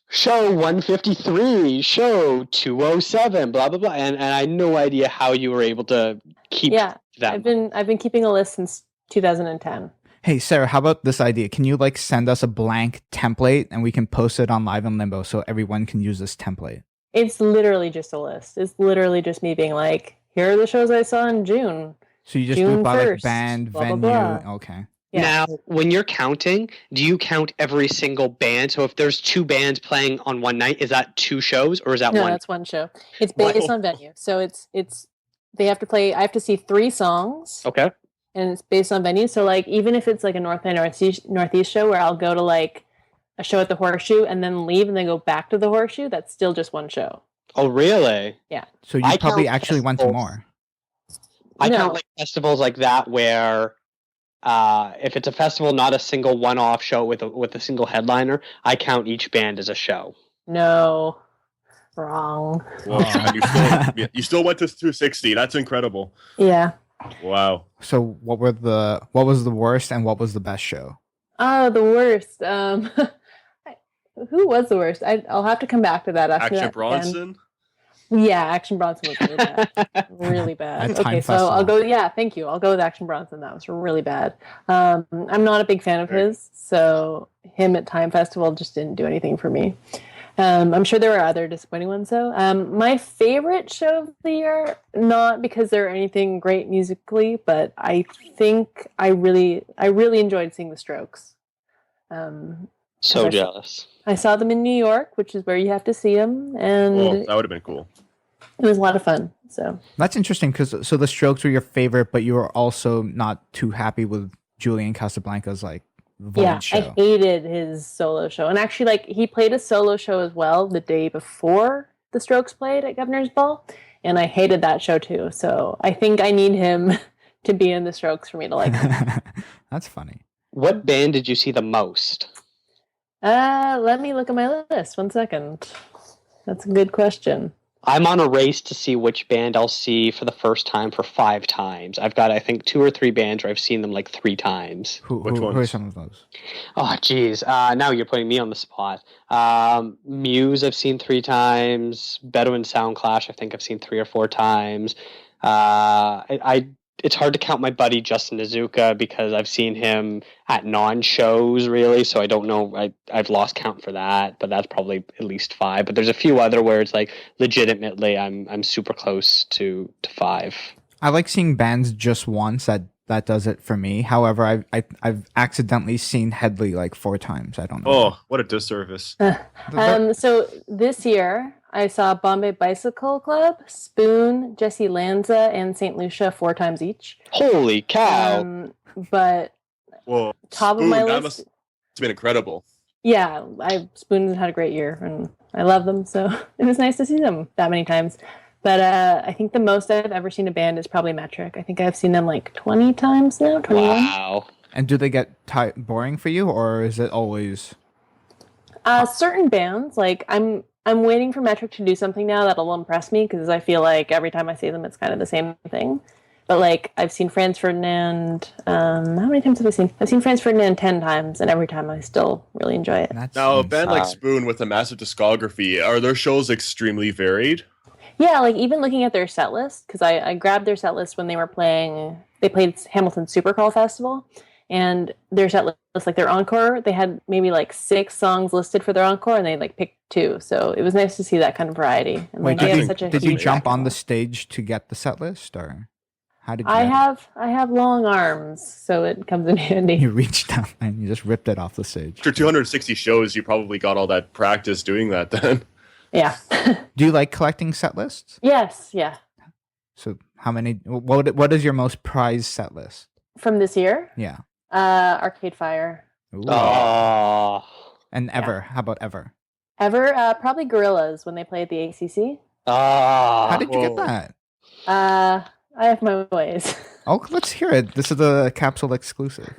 show 153, show 207, blah blah blah, and I had no idea how you were able to keep them. I've been keeping a list since 2010. Hey, Sarah, how about this idea? Can you send us a blank template and we can post it on Live in Limbo so everyone can use this template? It's literally just a list. It's literally just me being like, here are the shows I saw in June. So you just June do it by 1st, band, blah, blah, venue. blah. Okay. Yeah. Now, when you're counting, do you count every single band? So if there's 2 bands playing on one night, is that 2 shows or is that No, one? that's one show. It's based on venue. So it's they have to play. I have to see 3 songs. Okay. And it's based on venue. So even if it's a North by Northeast show where I'll go to a show at the Horseshoe and then leave and then go back to the Horseshoe, that's still just one show. Oh, really? Yeah. So you I probably count actually went to festivals. more. I No. count festivals like that where if it's a festival, not a single one-off show with a single headliner, I count each band as a show. No. Wrong. Whoa, you still went to 260. That's incredible. Yeah. Wow. So what was the worst and what was the best show? Oh, the worst. Who was the worst? I'll have to come back to that after Action that. Bronson. Yeah, Action Bronson was really bad. Really bad. At Time Okay, so Festival. I'll go. Yeah, thank you. I'll go with Action Bronson. That was really bad. I'm not a big fan of his, so him at Time Festival just didn't do anything for me. I'm sure there were other disappointing ones though. My favorite show of the year, not because they're anything great musically, but I think I really enjoyed seeing the Strokes. So I- jealous. I saw them in New York, which is where you have to see them, and Well, that would have been cool. It was a lot of fun. So That's interesting because so the Strokes were your favorite, but you were also not too happy with Julian Casablancas like yeah, Void I show. hated his solo show. And actually, like, he played a solo show as well the day before the Strokes played at Governor's Ball. And I hated that show too. So I think I need him to be in the Strokes for me to like him. That's funny. What band did you see the most? Let me look at my list. 1 second. That's a good question. I'm on a race to see which band I'll see for the first time for 5 times. I've got, I think, 2 or 3 bands where I've seen them like 3 times. Which Who are ones? some of those? Oh, geez. Now you're putting me on the spot. Muse, I've seen 3 times. Bedouin Sound Clash, I think I've seen 3 or 4 times. It's hard to count my buddy Justin Azuka because I've seen him at non-shows, really, so I don't know. I've lost count for that, but that's probably at least 5. But there's a few other where it's like legitimately I'm super close to 5. I like seeing bands just once. That does it for me. However, I've accidentally seen Headley like 4 times. I don't know. Oh, what a disservice. So this year I saw Bombay Bicycle Club, Spoon, Jesse Lanza, and St. Lucia 4 times each. Holy cow! But Well, top of Spoon, my that list, must have been incredible. yeah, Spoon had a great year, and I love them, so it was nice to see them that many times. But I think the most I've ever seen a band is probably Metric. I think I've seen them like 20 times now. 21. Wow. And do they get boring for you, or is it always? Certain bands, like I'm waiting for Metric to do something now that'll impress me because I feel like every time I see them, it's kind of the same thing. But like I've seen Franz Ferdinand. How many times have I seen? I've seen Franz Ferdinand 10 times, and every time I still really enjoy it. That's Now, a band like Wow. Spoon with a massive discography, are their shows extremely varied? Yeah, like even looking at their set list, because I grabbed their set list when they were playing. They played Hamilton Supercrawl Festival, and their set list, like their encore, they had maybe like 6 songs listed for their encore, and they like picked 2. So it was nice to see that kind of variety. And Wait, like, they did have such a you huge jump back on the catalog. stage to get the set list, or how did you? I get have long arms, so it comes in it? handy. You reached down and you just ripped it off the stage. After 260 shows, you probably got all that practice doing that then. Yeah. Do you like collecting set lists? Yes. Yeah. So how many? What is your most prized set list? From this year, Yeah. Arcade Fire. Ooh. Oh. And ever? How about ever? Ever, probably Gorillas when they play at the ACC. How did you get Whoa. that? I have my ways. Oh, let's hear it. This is the Capsule exclusive.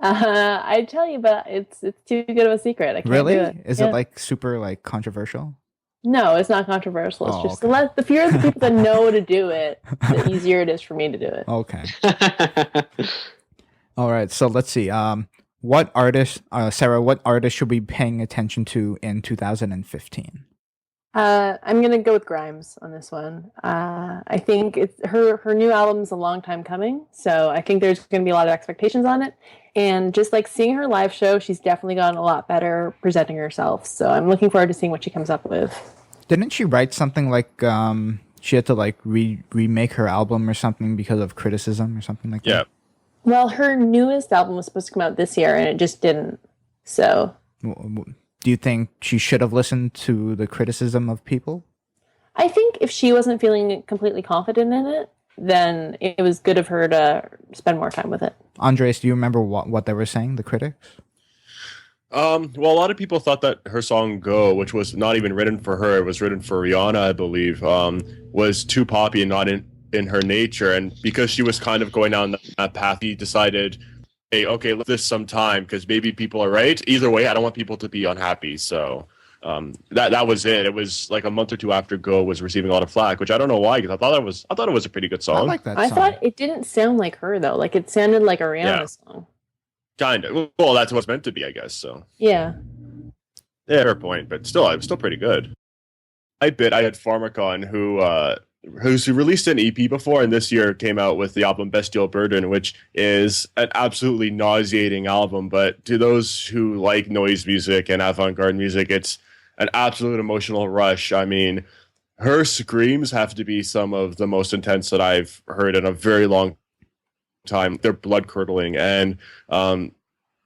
I tell you, but it's too good of a secret. I can't Really? do it. Is Yeah. it like super like controversial? No, it's not controversial. It's Oh, just okay. the fewer the people that know to do it, the easier it is for me to do it. Okay. All right. So let's see. What artist, Sarah? What artist should we be paying attention to in 2015? I'm gonna go with Grimes on this one. I think it's her new album's a long time coming, so I think there's gonna be a lot of expectations on it. And just like seeing her live show, she's definitely gotten a lot better presenting herself. So I'm looking forward to seeing what she comes up with. Didn't she write something like she had to like remake her album or something because of criticism or something like Yeah. that? Well, her newest album was supposed to come out this year, and it just didn't. So Do you think she should have listened to the criticism of people? I think if she wasn't feeling completely confident in it, then it was good of her to spend more time with it. Andres, do you remember what they were saying, the critics? Well, a lot of people thought that her song "Go," which was not even written for her, it was written for Rihanna, I believe, was too poppy and not in her nature. And because she was kind of going down that path, he decided, hey, okay, let this some time because maybe people are right. Either way, I don't want people to be unhappy. So that was it. It was like a month or two after "Go" was receiving a lot of flack, which I don't know why because I thought it was a pretty good I song. like that I song. thought it didn't sound like her though. Like it sounded like a Rihanna Yeah. song. Kind of. Well, that's what's meant to be, I guess. So Yeah. yeah, fair point. But still, it was still pretty good. I had Pharmacon who's released an EP before and this year came out with the album Bestial Burden, which is an absolutely nauseating album. But to those who like noise music and avant-garde music, it's an absolute emotional rush. I mean, her screams have to be some of the most intense that I've heard in a very long time. They're blood curdling, and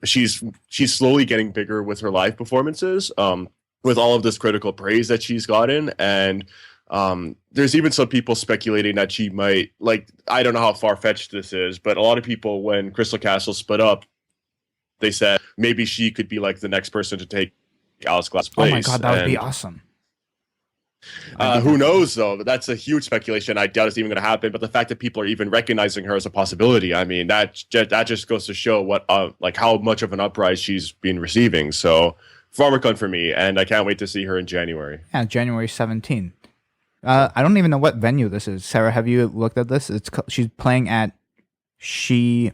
she's slowly getting bigger with her live performances. With all of this critical praise that she's gotten, and There's even some people speculating that she might, like, I don't know how far-fetched this is, but a lot of people, when Crystal Castle split up, they said maybe she could be like the next person to take Alice Glass' place. Oh my god, that would be awesome. Who knows, though? That's a huge speculation. I doubt it's even going to happen. But the fact that people are even recognizing her as a possibility, I mean, that just goes to show what, like, how much of an uprise she's been receiving. So, FarmerCon for me, and I can't wait to see her in January. Yeah, January 17th. I don't even know what venue this is. Sarah, have you looked at this? She's playing at SHIBGBS.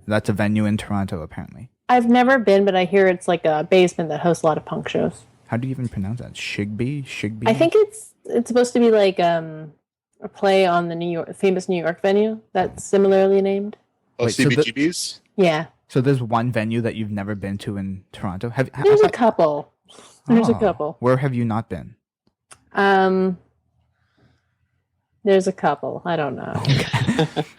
That's a venue in Toronto, apparently. I've never been, but I hear it's like a basement that hosts a lot of punk shows. How do you even pronounce that? Shigby? I think it's supposed to be like a play on the famous New York venue that's similarly named. Oh, Wait, CBGBs? Yeah. So there's one venue that you've never been to in Toronto? There's a couple. There's a couple. Where have you not been? There's a couple. I don't know. Okay.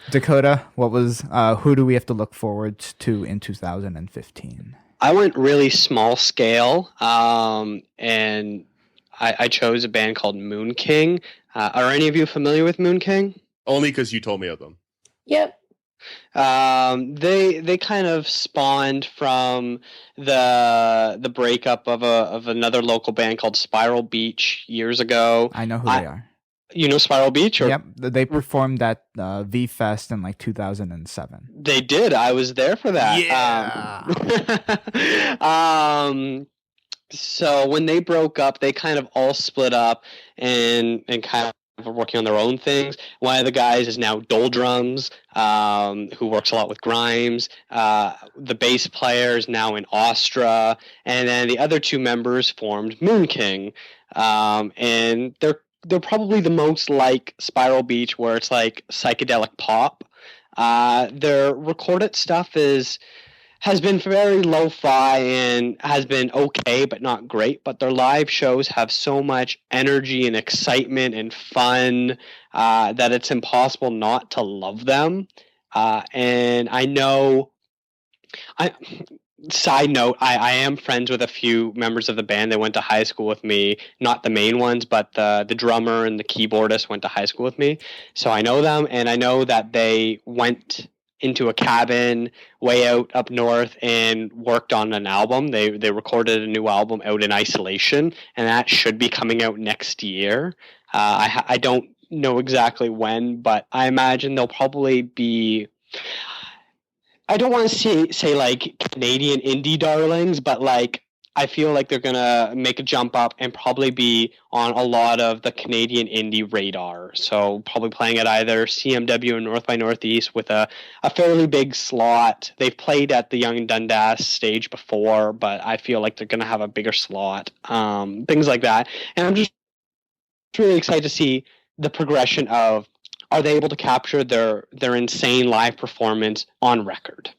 Dakota, who do we have to look forward to in 2015? I went really small scale, and I chose a band called Moon King. Are any of you familiar with Moon King? Only because you told me of them. Yep. They kind of spawned from the breakup of another local band called Spiral Beach years ago. I know who they are. You know Spiral Beach? Yep, they performed at V Fest in like 2007. They did. I was there for that. Yeah. So when they broke up, they kind of all split up and kind of are working on their own things. One of the guys is now Doldrums, who works a lot with Grimes. The bass player is now in Astra, and then the other two members formed Moon King, and they're probably the most like Spiral Beach, where it's like psychedelic pop. Their recorded stuff has been very lo-fi and has been okay, but not great. But their live shows have so much energy and excitement and fun that it's impossible not to love them. And I know, side note, I am friends with a few members of the band that went to high school with me. Not the main ones, but the drummer and the keyboardist went to high school with me. So I know them, and I know that they went into a cabin way out up north and worked on an album. They recorded a new album out in isolation, and that should be coming out next year. I don't know exactly when, but I imagine they'll probably be... I don't want to say like Canadian indie darlings, but like I feel like they're gonna make a jump up and probably be on a lot of the Canadian indie radar. So probably playing at either CMW or North by Northeast with a fairly big slot. They've played at the Young Dundas stage before, but I feel like they're gonna have a bigger slot. Things like that. And I'm just really excited to see the progression of, are they able to capture their insane live performance on record?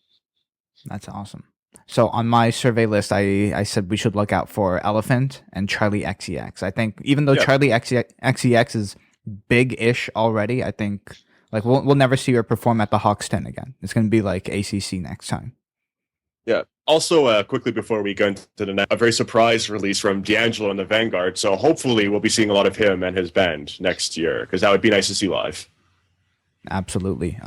That's awesome. So on my survey list, I said we should look out for Elephant and Charlie XCX. I think even though Charlie XCX is big-ish already, I think like we'll never see her perform at the Hoxton again. It's going to be like ACC next time. Yeah. Also, quickly before we go into a very surprise release from D'Angelo and the Vanguard. So hopefully we'll be seeing a lot of him and his band next year, because that would be nice to see live. Absolutely.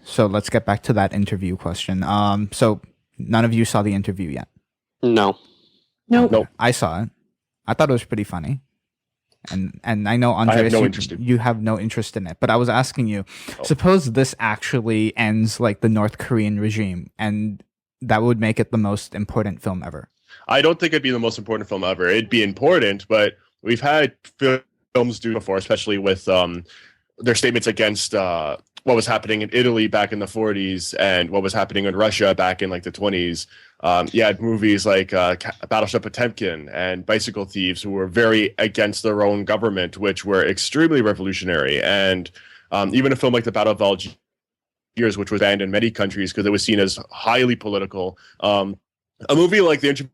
So let's get back to that interview question. So none of you saw the interview yet? No. Nope. I saw it. I thought it was pretty funny. And I know, Andreas, you have no interest in it. But I was asking you, suppose this actually ends like the North Korean regime, and that would make it the most important film ever. I don't think it'd be the most important film ever. It'd be important, but we've had films do before, especially with their statements against what was happening in Italy back in the 40s and what was happening in Russia back in like the 20s. You had movies like Battleship Potemkin and Bicycle Thieves, who were very against their own government, which were extremely revolutionary. And even a film like The Battle of Algiers, which was banned in many countries because it was seen as highly political. A movie like The Interview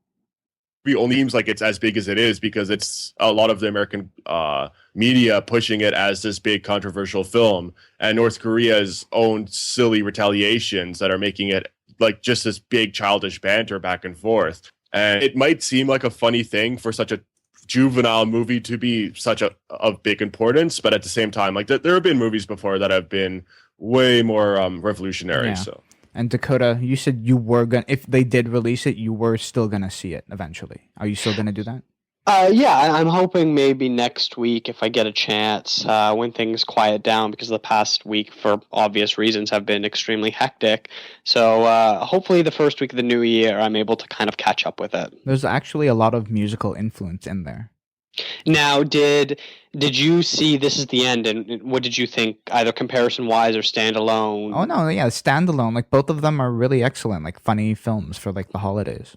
only seems like it's as big as it is because it's a lot of the American media pushing it as this big controversial film, and North Korea's own silly retaliations that are making it like just this big childish banter back and forth. And it might seem like a funny thing for such a juvenile movie to be such a of big importance, but at the same time, like there have been movies before that have been way more revolutionary. Yeah. So, And Dakota, you said you were gonna, if they did release it, you were still gonna see it eventually. Are you still gonna do that? Yeah, I'm hoping maybe next week if I get a chance, when things quiet down, because the past week, for obvious reasons, have been extremely hectic. So hopefully the first week of the new year, I'm able to kind of catch up with it. There's actually a lot of musical influence in there. Now, did you see This Is the End, and what did you think, either comparison wise or standalone? Oh no, yeah, standalone. Like both of them are really excellent, like funny films for like the holidays.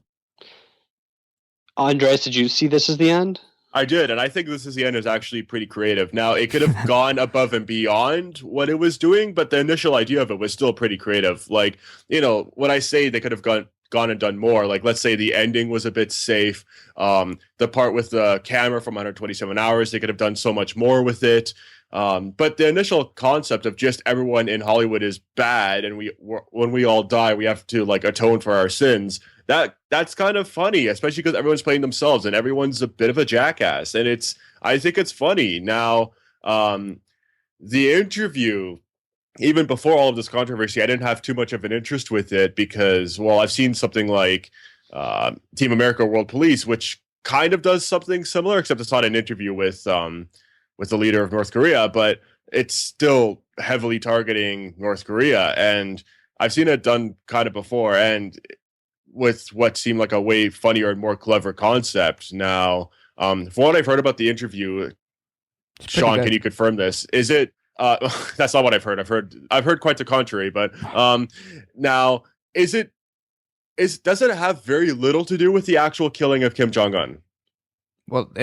Andres, did you see This Is the End? I did, and I think This Is the End is actually pretty creative. Now, it could have gone above and beyond what it was doing, but the initial idea of it was still pretty creative. Like, when I say they could have gone and done more, like let's say the ending was a bit safe. The part with the camera from 127 Hours, they could have done so much more with it. But the initial concept of just everyone in Hollywood is bad, and when we all die, we have to like atone for our sins. That's kind of funny, especially because everyone's playing themselves and everyone's a bit of a jackass, and I think it's funny. Now, the interview, even before all of this controversy, I didn't have too much of an interest with it because, well, I've seen something like Team America: World Police, which kind of does something similar, except it's not an interview with the leader of North Korea, but it's still heavily targeting North Korea, and I've seen it done kind of before, and with what seemed like a way funnier and more clever concept. Now, from what I've heard about the interview, Sean, can you confirm this? Is it? That's not what I've heard. I've heard quite the contrary. But now, does it have very little to do with the actual killing of Kim Jong-un? Well,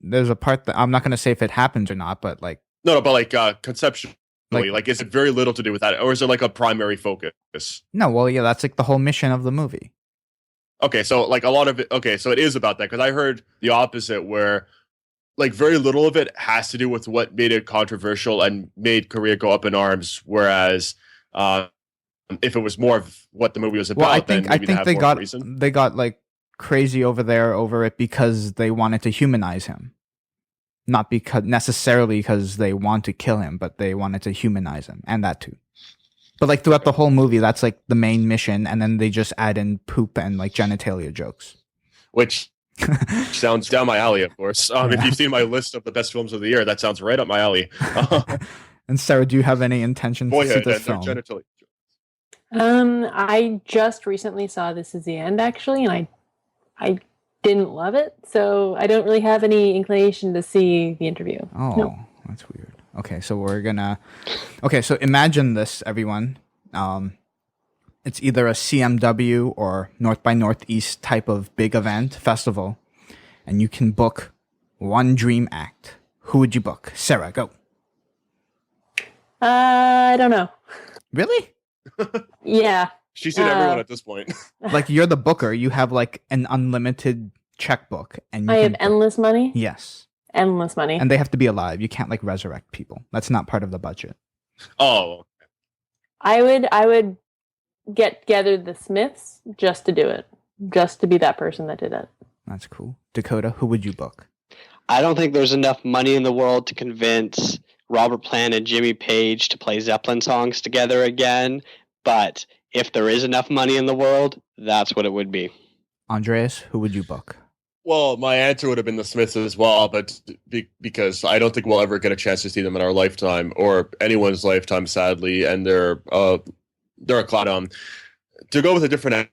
there's a part that I'm not going to say if it happens or not, but like no, but like conceptually, like is it very little to do with that, or is it like a primary focus? No, well, yeah, that's like the whole mission of the movie. Okay, so like a lot of it. Okay, so it is about that, because I heard the opposite, where like very little of it has to do with what made it controversial and made Korea go up in arms. Whereas, if it was more of what the movie was about, well, I think reason. they got like crazy over it because they wanted to humanize him, not necessarily because they want to kill him, but they wanted to humanize him, and that too. But like throughout the whole movie, that's like the main mission, and then they just add in poop and like genitalia jokes, which sounds down my alley, of course. Yeah. If you've seen my list of the best films of the year, that sounds right up my alley. And Sarah, do you have any intention to see this film? Genitalia. I just recently saw This Is the End, actually, and I didn't love it, so I don't really have any inclination to see the interview. Oh, no. That's weird. Okay, so so imagine this, everyone. It's either a CMW or North by Northeast type of big event, festival, and you can book one dream act. Who would you book? Sarah, go. I don't know. Really? Yeah. She's seen everyone at this point. Like, you're the booker. You have like an unlimited checkbook, and I have endless money? Yes. Endless money. And they have to be alive. You can't like resurrect people. That's not part of the budget. Oh. I would get together the Smiths just to do it. Just to be that person that did it. That's cool. Dakota, who would you book? I don't think there's enough money in the world to convince Robert Plant and Jimmy Page to play Zeppelin songs together again. But if there is enough money in the world, that's what it would be. Andreas, who would you book? Well, my answer would have been the Smiths as well, but because I don't think we'll ever get a chance to see them in our lifetime or anyone's lifetime, sadly, and they're a clown. To go with a different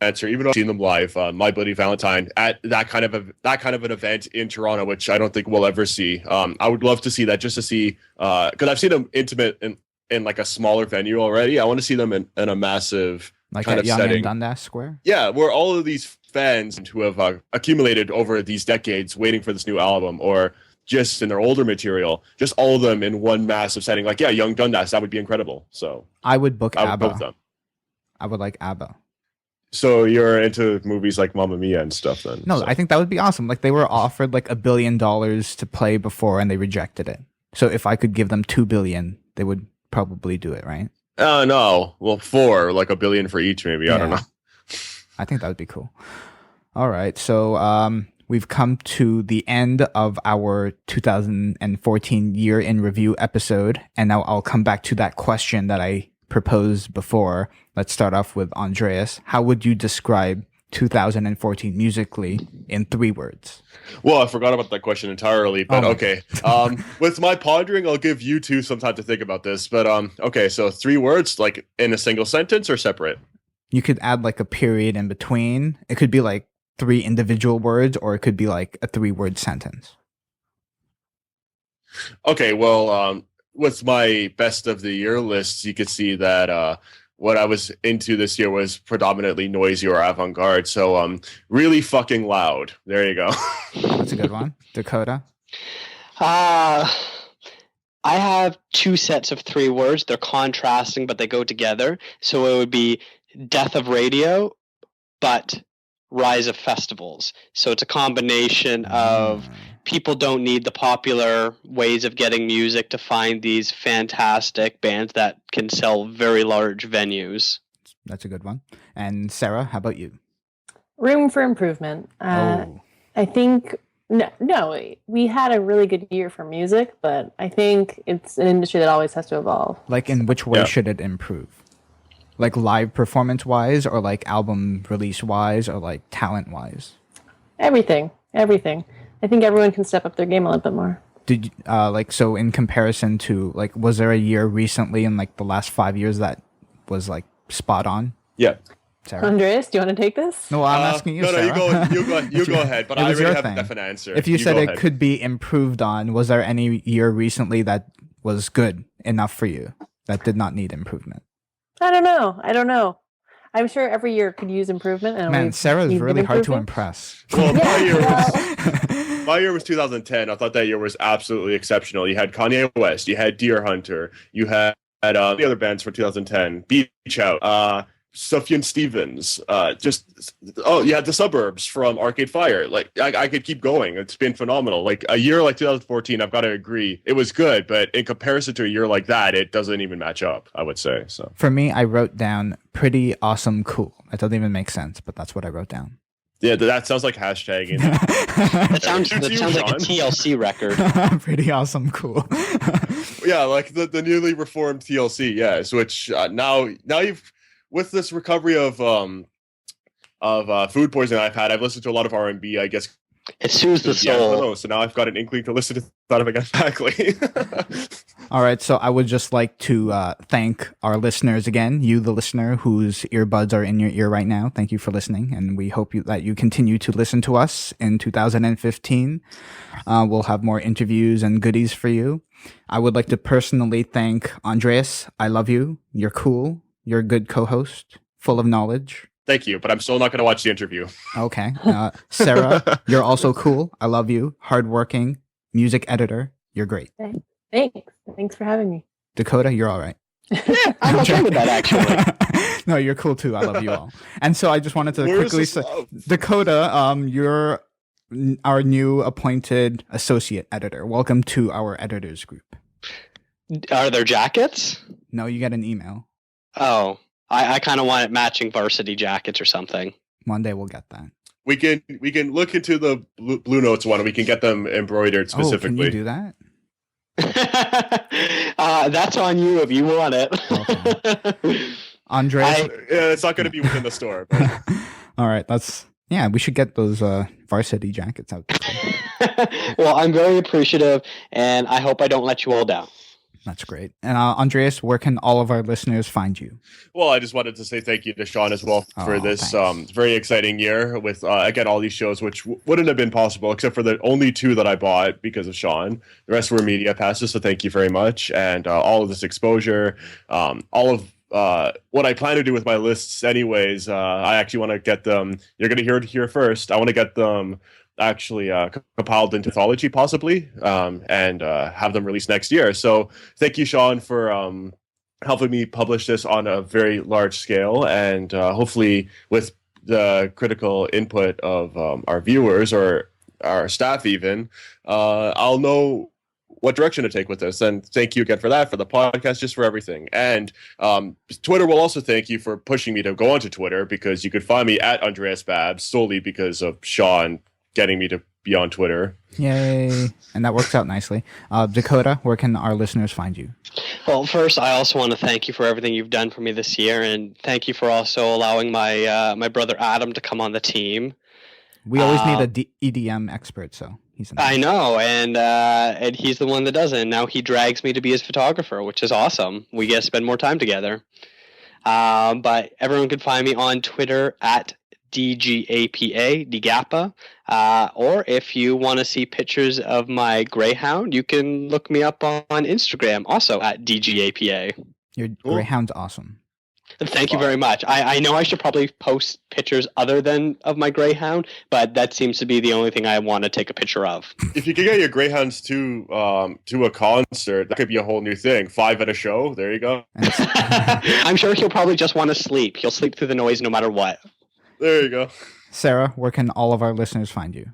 answer, even though I've seen them live, My Bloody Valentine at that kind of an event in Toronto, which I don't think we'll ever see. I would love to see that, just to see, because I've seen them intimate in like a smaller venue already. I want to see them in a massive like kind of Young setting. And Dundas Square? Yeah, where all of these fans who have accumulated over these decades waiting for this new album, or just in their older material, just all of them in one massive setting. Like, yeah, Young Dundas, that would be incredible. So I would book ABBA. I would go with them. I would like ABBA. So you're into movies like Mamma Mia and stuff then? No, so. I think that would be awesome. Like, they were offered like $1 billion to play before and they rejected it. So if I could give them $2 billion, they would probably do it, right? No. Well, 4, like $1 billion for each, maybe. I don't know. I think that would be cool. All right. So we've come to the end of our 2014 year in review episode. And now I'll come back to that question that I proposed before. Let's start off with Andreas. How would you describe 2014 musically in 3 words? Well, I forgot about that question entirely, but okay. With my pondering, I'll give you two some time to think about this. But okay, so 3 words, like in a single sentence or separate? You could add like a period in between. It could be like 3 individual words, or it could be like a 3-word sentence. Okay, well, with my best of the year lists, you could see that what I was into this year was predominantly noisy or avant-garde. So really fucking loud. There you go. That's a good one. Dakota? I have 2 sets of 3 words. They're contrasting, but they go together. So it would be death of radio, but rise of festivals. So it's a combination of people don't need the popular ways of getting music to find these fantastic bands that can sell very large venues. That's a good one. And Sarah, how about you? Room for improvement. I think no, we had a really good year for music, but I think it's an industry that always has to evolve. Like, in which way should it improve? Like live performance wise, or like album release wise, or like talent wise? Everything. I think everyone can step up their game a little bit more. Did like, so in comparison to, like, was there a year recently in like the last 5 years that was like spot on? Yeah. Sarah? Andreas, do you want to take this? No, I'm asking you. No, Sarah. you go ahead. But I already have a definite answer. If you said it could be improved on, was there any year recently that was good enough for you that did not need improvement? I don't know. I'm sure every year could use improvement. And Man, Sarah's really hard to impress. Well, my year was 2010. I thought that year was absolutely exceptional. You had Kanye West, you had Deer Hunter, you had the other bands for 2010, Beach Out, Sufjan Stevens, you had The Suburbs from Arcade Fire. Like, I could keep going. It's been phenomenal. Like, a year like 2014, I've got to agree, it was good, but in comparison to a year like that, it doesn't even match up, I would say. So for me, I wrote down pretty awesome cool. It doesn't even make sense, but that's what I wrote down. Yeah, that sounds like hashtagging. That sounds like a TLC record. Pretty awesome cool. Yeah, like the newly reformed TLC, yes, which now you've, with this recovery of food poisoning I've listened to a lot of R&B, I guess. It soothes the soul. Yeah, I don't know, so now I've got an inkling to listen to that again. Exactly. All right, so I would just like to thank our listeners again. You, the listener, whose earbuds are in your ear right now. Thank you for listening, and we hope that you continue to listen to us in 2015. We'll have more interviews and goodies for you. I would like to personally thank Andreas. I love you. You're cool. You're a good co-host, full of knowledge. Thank you, but I'm still not going to watch the interview. Okay. Sarah, you're also cool. I love you. Hardworking, music editor. You're great. Thanks for having me. Dakota, you're all right. Yeah, I'm okay with that, actually. No, you're cool too. I love you all. And so I just wanted to quickly say, Dakota, you're our new appointed associate editor. Welcome to our editors group. Are there jackets? No, you get an email. Oh, I kind of want it matching varsity jackets or something. One day we'll get that. We can look into the Blue Notes one. We can get them embroidered specifically. Oh, can you do that? That's on you if you want it. Okay. Andreas, it's not going to be within the store. But. All right, we should get those varsity jackets out there. Well, I'm very appreciative, and I hope I don't let you all down. That's great. And Andreas, where can all of our listeners find you? Well, I just wanted to say thank you to Sean as well for this very exciting year with, again, all these shows, which wouldn't have been possible except for the only 2 that I bought because of Sean. The rest were media passes, so thank you very much. And all of this exposure, all of what I plan to do with my lists anyways, I actually want to get them, you're going to hear it here first, I want to get them actually compiled into anthology possibly, and have them released next year. So thank you, Sean, for helping me publish this on a very large scale, and hopefully with the critical input of our viewers or our staff even, I'll know what direction to take with this. And thank you again for that, for the podcast, just for everything. And Twitter will also thank you for pushing me to go onto Twitter, because you could find me at Andreas Babs solely because of Sean getting me to be on Twitter. Yay. And that works out nicely. Dakota, where can our listeners find you? Well, first, I also want to thank you for everything you've done for me this year, and thank you for also allowing my brother Adam to come on the team. We always need a EDM expert, so he's an I know, and he's the one that does it. And now he drags me to be his photographer, which is awesome. We get to spend more time together. But everyone can find me on Twitter at DGAPA, DGAPA. Or if you want to see pictures of my Greyhound, you can look me up on Instagram, also at DGAPA. Your Greyhound's awesome. Thank you very much. I know I should probably post pictures other than of my Greyhound, but that seems to be the only thing I want to take a picture of. If you could get your Greyhounds to a concert, that could be a whole new thing. 5 at a show. There you go. I'm sure he'll probably just want to sleep. He'll sleep through the noise no matter what. There you go. Sarah, where can all of our listeners find you?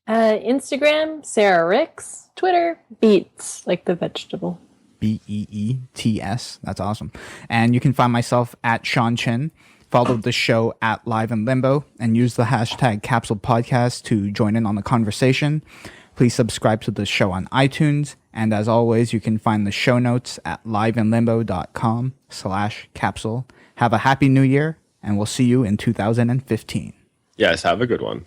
Instagram, Sarah Ricks. Twitter, Beets, like the vegetable. Beets. That's awesome. And you can find myself at Sean Chin. Follow the show at Live in Limbo and use the hashtag Capsule Podcast to join in on the conversation. Please subscribe to the show on iTunes. And as always, you can find the show notes at liveinlimbo.com/capsule. Have a happy new year, and we'll see you in 2015. Yes, have a good one.